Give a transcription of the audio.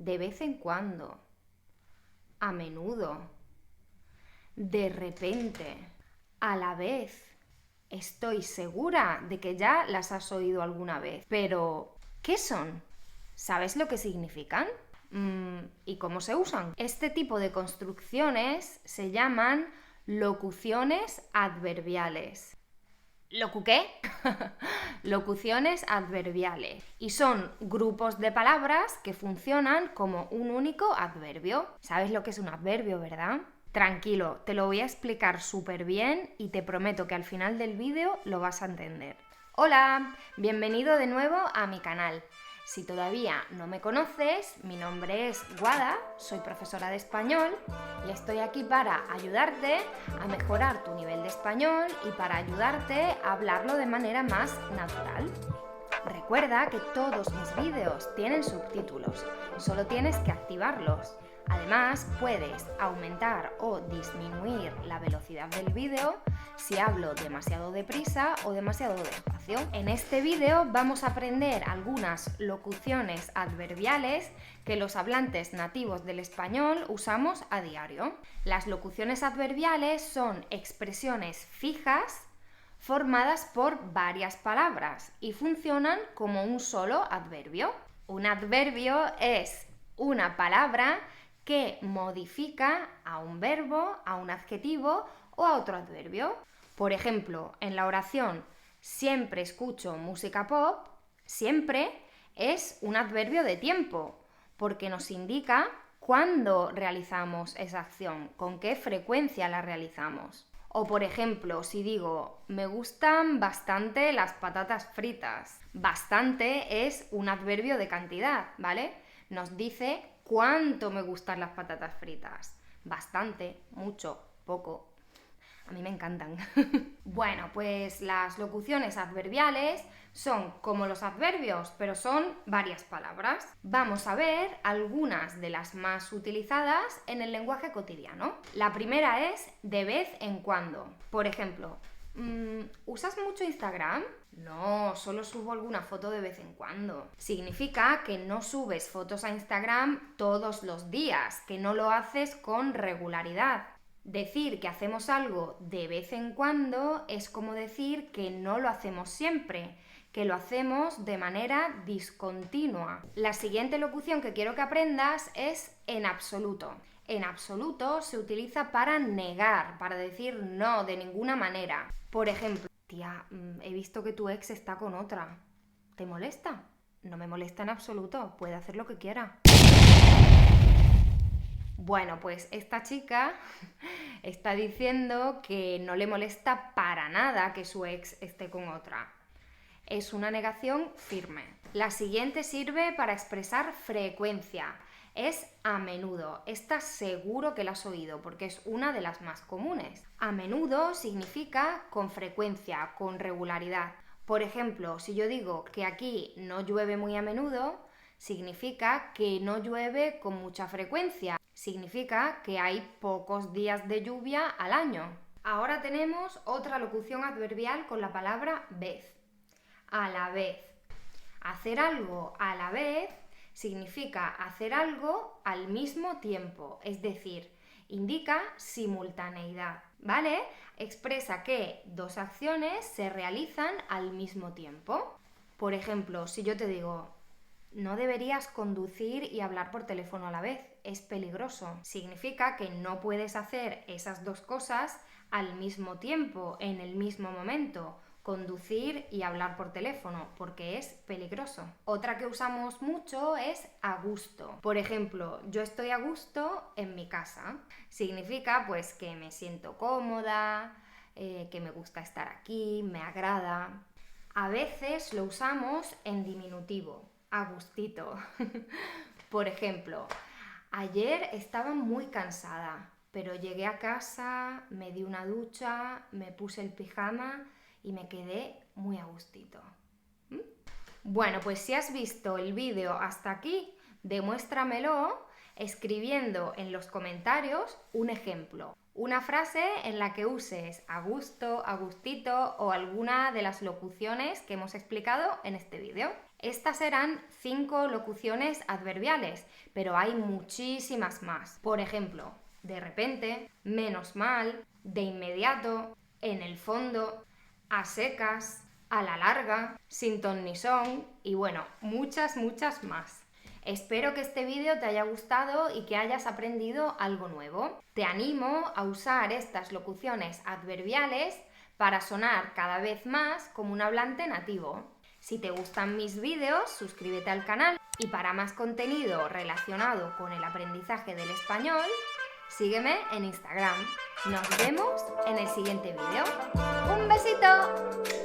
de vez en cuando, a menudo, de repente, a la vez. Estoy segura de que ya las has oído alguna vez, pero ¿qué son? ¿Sabes lo que significan? ¿Y cómo se usan? Este tipo de construcciones se llaman locuciones adverbiales. ¿Locu qué? Locuciones adverbiales. Y son grupos de palabras que funcionan como un único adverbio. ¿Sabes lo que es un adverbio, verdad? Tranquilo, te lo voy a explicar súper bien y te prometo que al final del vídeo lo vas a entender. Hola, bienvenido de nuevo a mi canal. Si todavía no me conoces, mi nombre es Guada, soy profesora de español y estoy aquí para ayudarte a mejorar tu nivel de español y para ayudarte a hablarlo de manera más natural. Recuerda que todos mis vídeos tienen subtítulos, solo tienes que activarlos. Además, puedes aumentar o disminuir la velocidad del vídeo si hablo demasiado deprisa o demasiado despacio. En este vídeo vamos a aprender algunas locuciones adverbiales que los hablantes nativos del español usamos a diario. Las locuciones adverbiales son expresiones fijas formadas por varias palabras y funcionan como un solo adverbio. Un adverbio es una palabra que modifica a un verbo, a un adjetivo o a otro adverbio. Por ejemplo, en la oración siempre escucho música pop, siempre es un adverbio de tiempo, porque nos indica cuándo realizamos esa acción, con qué frecuencia la realizamos. O por ejemplo, si digo, me gustan bastante las patatas fritas. Bastante es un adverbio de cantidad, ¿vale? Nos dice cuánto me gustan las patatas fritas. Bastante, mucho, poco. A mí me encantan. Bueno, pues las locuciones adverbiales son como los adverbios, pero son varias palabras. Vamos a ver algunas de las más utilizadas en el lenguaje cotidiano. La primera es de vez en cuando. Por ejemplo, ¿usas mucho Instagram? No, solo subo alguna foto de vez en cuando. Significa que no subes fotos a Instagram todos los días, que no lo haces con regularidad. Decir que hacemos algo de vez en cuando es como decir que no lo hacemos siempre, que lo hacemos de manera discontinua. La siguiente locución que quiero que aprendas es en absoluto. En absoluto se utiliza para negar, para decir no, de ninguna manera. Por ejemplo, tía, he visto que tu ex está con otra. ¿Te molesta? No me molesta en absoluto, puede hacer lo que quiera. Bueno, pues esta chica está diciendo que no le molesta para nada que su ex esté con otra. Es una negación firme. La siguiente sirve para expresar frecuencia. Es a menudo. Esta seguro que la has oído porque es una de las más comunes. A menudo significa con frecuencia, con regularidad. Por ejemplo, si yo digo que aquí no llueve muy a menudo, significa que no llueve con mucha frecuencia. Significa que hay pocos días de lluvia al año. Ahora tenemos otra locución adverbial con la palabra vez. A la vez. Hacer algo a la vez significa hacer algo al mismo tiempo, es decir, indica simultaneidad, ¿vale? Expresa que dos acciones se realizan al mismo tiempo. Por ejemplo, si yo te digo, no deberías conducir y hablar por teléfono a la vez, es peligroso. Significa que no puedes hacer esas dos cosas al mismo tiempo, en el mismo momento. Conducir y hablar por teléfono, porque es peligroso. Otra que usamos mucho es a gusto. Por ejemplo, yo estoy a gusto en mi casa. Significa pues que me siento cómoda, que me gusta estar aquí, me agrada. A veces lo usamos en diminutivo, a gustito. Por ejemplo, ayer estaba muy cansada, pero llegué a casa, me di una ducha, me puse el pijama y me quedé muy a gustito. Bueno, pues si has visto el vídeo hasta aquí, Demuéstramelo escribiendo en los comentarios un ejemplo, una frase en la que uses a gusto, a gustito o alguna de las locuciones que hemos explicado en este vídeo. Estas eran 5 locuciones adverbiales, pero hay muchísimas más. Por ejemplo, de repente, menos mal, de inmediato, en el fondo, a secas, a la larga, sin ton ni son y bueno, muchas más. Espero que este vídeo te haya gustado y que hayas aprendido algo nuevo. Te animo a usar estas locuciones adverbiales para sonar cada vez más como un hablante nativo. Si te gustan mis vídeos, suscríbete al canal y para más contenido relacionado con el aprendizaje del español, sígueme en Instagram. Nos vemos en el siguiente vídeo. ¡Un besito!